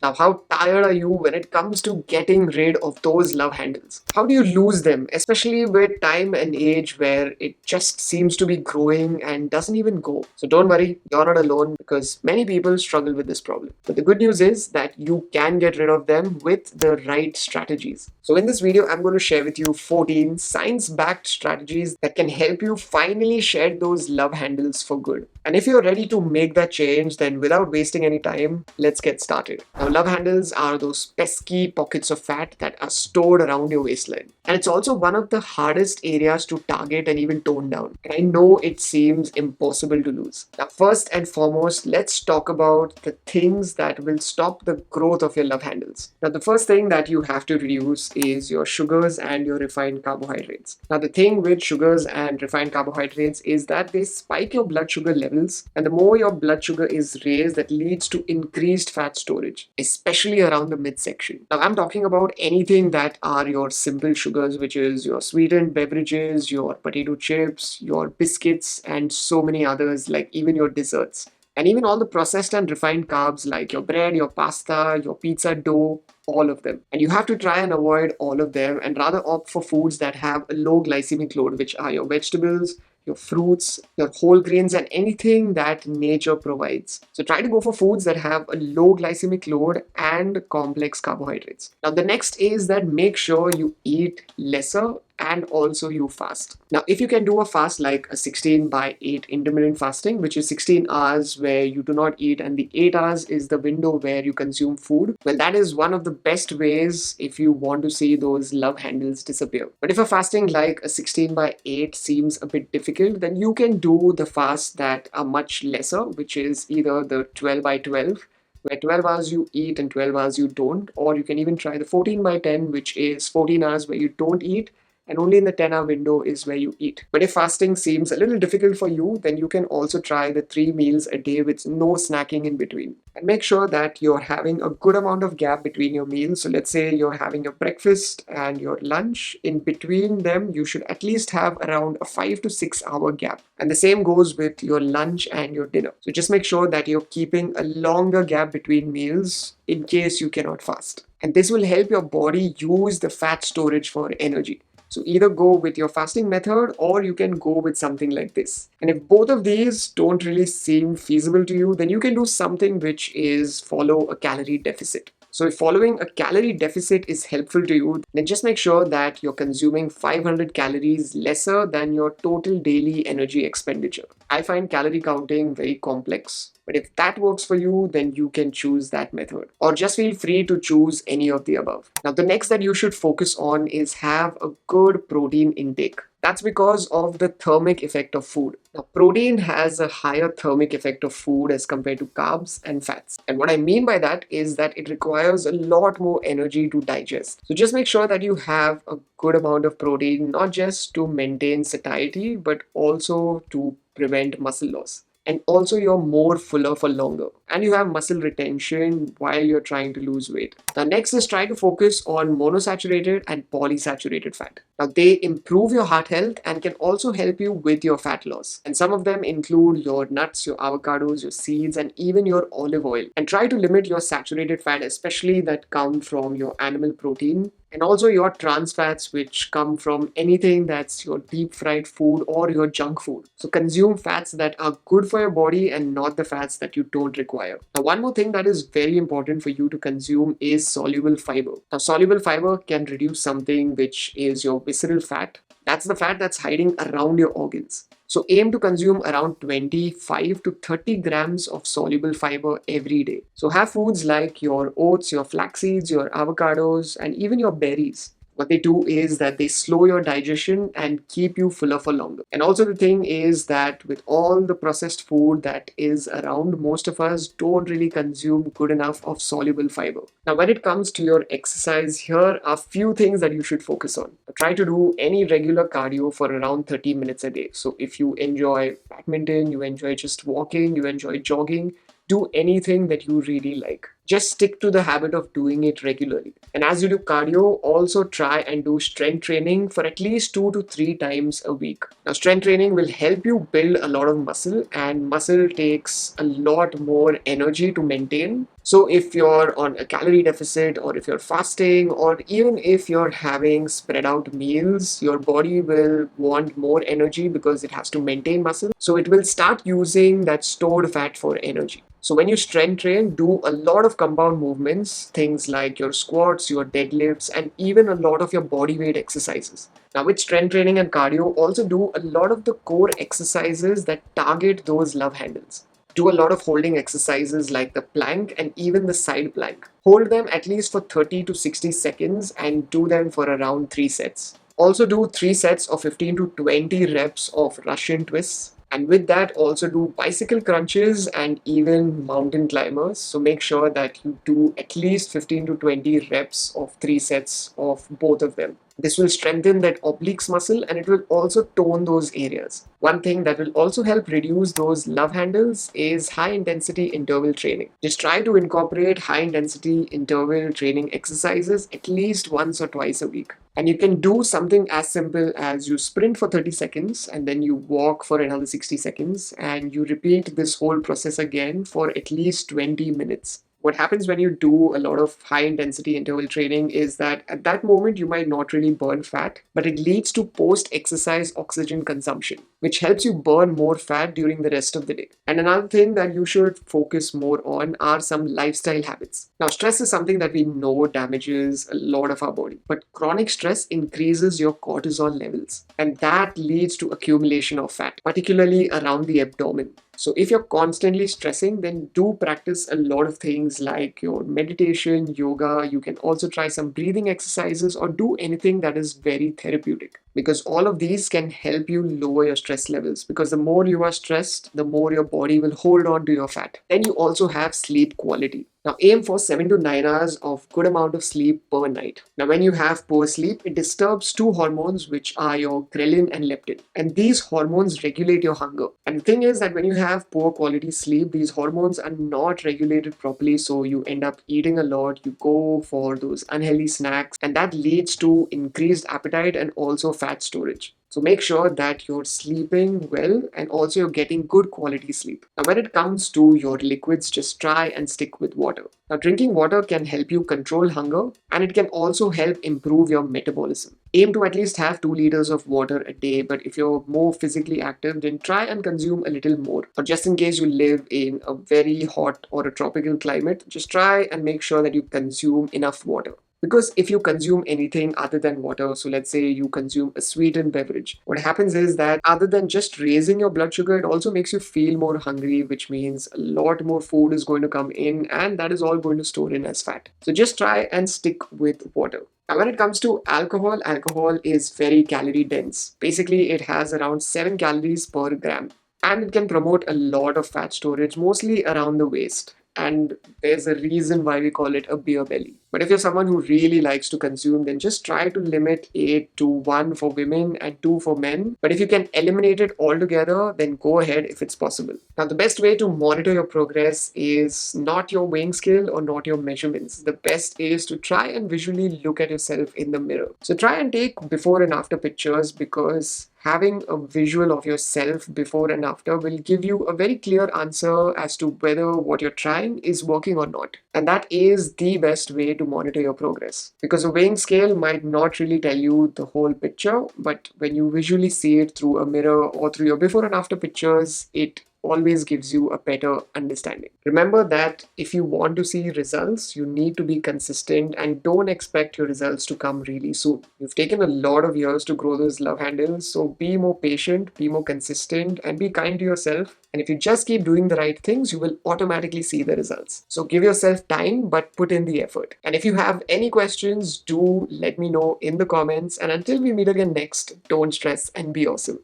Now, how tired are you when it comes to getting rid of those love handles? How do you lose them, especially with time and age where it just seems to be growing and doesn't even go? So don't worry, you're not alone because many people struggle with this problem. But the good news is that you can get rid of them with the right strategies. So in this video, I'm going to share with you 14 science-backed strategies that can help you finally shed those love handles for good. And if you're ready to make that change, then without wasting any time, let's get started. Now, love handles are those pesky pockets of fat that are stored around your waistline. And it's also one of the hardest areas to target and even tone down. And I know it seems impossible to lose. Now, first and foremost, let's talk about the things that will stop the growth of your love handles. Now, the first thing that you have to reduce is your sugars and your refined carbohydrates. Now, the thing with sugars and refined carbohydrates is that they spike your blood sugar levels, and the more your blood sugar is raised, that leads to increased fat storage, especially around the midsection. Now, I'm talking about anything that are your simple sugars, which is your sweetened beverages, your potato chips, your biscuits, and so many others, like even your desserts. And even all the processed and refined carbs like your bread, your pasta, your pizza dough, all of them. And you have to try and avoid all of them and rather opt for foods that have a low glycemic load, which are your vegetables, your fruits, your whole grains, and anything that nature provides. So try to go for foods that have a low glycemic load and complex carbohydrates. Now, the next is that make sure you eat lesser and also you fast. Now, if you can do a fast like a 16/8 intermittent fasting, which is 16 hours where you do not eat and the 8 hours is the window where you consume food, well, that is one of the best ways if you want to see those love handles disappear. But if a fasting like a 16/8 seems a bit difficult, then you can do the fasts that are much lesser, which is either the 12/12, where 12 hours you eat and 12 hours you don't, or you can even try the 14/10, which is 14 hours where you don't eat and only in the 10-hour window is where you eat. But if fasting seems a little difficult for you, then you can also try the 3 meals a day with no snacking in between. And make sure that you're having a good amount of gap between your meals. So let's say you're having your breakfast and your lunch. In between them, you should at least have around a 5 to 6 hour gap. And the same goes with your lunch and your dinner. So just make sure that you're keeping a longer gap between meals in case you cannot fast. And this will help your body use the fat storage for energy. So either go with your fasting method or you can go with something like this. And if both of these don't really seem feasible to you, then you can do something which is follow a calorie deficit. So if following a calorie deficit is helpful to you, then just make sure that you're consuming 500 calories lesser than your total daily energy expenditure. I find calorie counting very complex, but if that works for you, then you can choose that method. Or just feel free to choose any of the above. Now, the next that you should focus on is have a good protein intake. That's because of the thermic effect of food. Now, protein has a higher thermic effect of food as compared to carbs and fats. And what I mean by that is that it requires a lot more energy to digest. So just make sure that you have a good amount of protein, not just to maintain satiety, but also to prevent muscle loss. And also you're more fuller for longer and you have muscle retention while you're trying to lose weight. Now, next is try to focus on monosaturated and polysaturated fat. Now, they improve your heart health and can also help you with your fat loss. And some of them include your nuts, your avocados, your seeds, and even your olive oil. And try to limit your saturated fat, especially that come from your animal protein. And also your trans fats, which come from anything that's your deep fried food or your junk food. So consume fats that are good for your body and not the fats that you don't require. Now, one more thing that is very important for you to consume is soluble fiber. Now, soluble fiber can reduce something which is your visceral fat. That's the fat that's hiding around your organs. So aim to consume around 25 to 30 grams of soluble fiber every day. So have foods like your oats, your flax seeds, your avocados, and even your berries. What they do is that they slow your digestion and keep you fuller for longer. And also the thing is that with all the processed food that is around, most of us don't really consume good enough of soluble fiber. Now, when it comes to your exercise, here are few things that you should focus on. Try to do any regular cardio for around 30 minutes a day. So if you enjoy badminton, you enjoy just walking, you enjoy jogging, do anything that you really like. Just stick to the habit of doing it regularly. And as you do cardio, also try and do strength training for at least 2 to 3 times a week. Now, strength training will help you build a lot of muscle, and muscle takes a lot more energy to maintain. So, if you're on a calorie deficit, or if you're fasting, or even if you're having spread out meals, your body will want more energy because it has to maintain muscle. So, it will start using that stored fat for energy. So when you strength train, do a lot of compound movements, things like your squats, your deadlifts, and even a lot of your body weight exercises. Now with strength training and cardio, also do a lot of the core exercises that target those love handles. Do a lot of holding exercises like the plank and even the side plank. Hold them at least for 30 to 60 seconds and do them for around 3 sets. Also do 3 sets of 15 to 20 reps of Russian twists. And with that, also do bicycle crunches and even mountain climbers. So make sure that you do at least 15 to 20 reps of 3 sets of both of them. This will strengthen that obliques muscle and it will also tone those areas. One thing that will also help reduce those love handles is high intensity interval training. Just try to incorporate high intensity interval training exercises at least once or twice a week. And you can do something as simple as you sprint for 30 seconds and then you walk for another 60 seconds and you repeat this whole process again for at least 20 minutes. What happens when you do a lot of high intensity interval training is that at that moment you might not really burn fat, but it leads to post exercise oxygen consumption, which helps you burn more fat during the rest of the day. And another thing that you should focus more on are some lifestyle habits. Now, stress is something that we know damages a lot of our body, but chronic stress increases your cortisol levels, and that leads to accumulation of fat, particularly around the abdomen. So if you're constantly stressing, then do practice a lot of things like your meditation, yoga. You can also try some breathing exercises or do anything that is very therapeutic, because all of these can help you lower your stress levels, because the more you are stressed, the more your body will hold on to your fat. Then you also have sleep quality. Now aim for 7 to 9 hours of good amount of sleep per night. Now when you have poor sleep, it disturbs two hormones, which are your ghrelin and leptin. And these hormones regulate your hunger. And the thing is that when you have poor quality sleep, these hormones are not regulated properly, so you end up eating a lot, you go for those unhealthy snacks, and that leads to increased appetite and also fat storage. So make sure that you're sleeping well and also you're getting good quality sleep. Now, when it comes to your liquids, just try and stick with water. Now, drinking water can help you control hunger and it can also help improve your metabolism. Aim to at least have 2 liters of water a day, but if you're more physically active, then try and consume a little more. Or just in case you live in a very hot or a tropical climate, just try and make sure that you consume enough water. Because if you consume anything other than water, so let's say you consume a sweetened beverage, what happens is that other than just raising your blood sugar, it also makes you feel more hungry, which means a lot more food is going to come in and that is all going to store in as fat. So just try and stick with water. Now, when it comes to alcohol, alcohol is very calorie dense. Basically, it has around 7 calories per gram and it can promote a lot of fat storage, mostly around the waist. And there's a reason why we call it a beer belly. But if you're someone who really likes to consume, then just try to limit it to 1 for women and 2 for men. But if you can eliminate it altogether, then go ahead if it's possible. Now, the best way to monitor your progress is not your weighing scale or not your measurements. The best is to try and visually look at yourself in the mirror. So try and take before and after pictures, because having a visual of yourself before and after will give you a very clear answer as to whether what you're trying is working or not. And that is the best way to monitor your progress. Because a weighing scale might not really tell you the whole picture, but when you visually see it through a mirror or through your before and after pictures, it always gives you a better understanding. Remember that if you want to see results, you need to be consistent and don't expect your results to come really soon. You've taken a lot of years to grow those love handles, so be more patient, be more consistent, and be kind to yourself. And if you just keep doing the right things, you will automatically see the results. So give yourself time, but put in the effort. And if you have any questions, do let me know in the comments. And until we meet again next, don't stress and be awesome.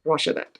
Rocher that.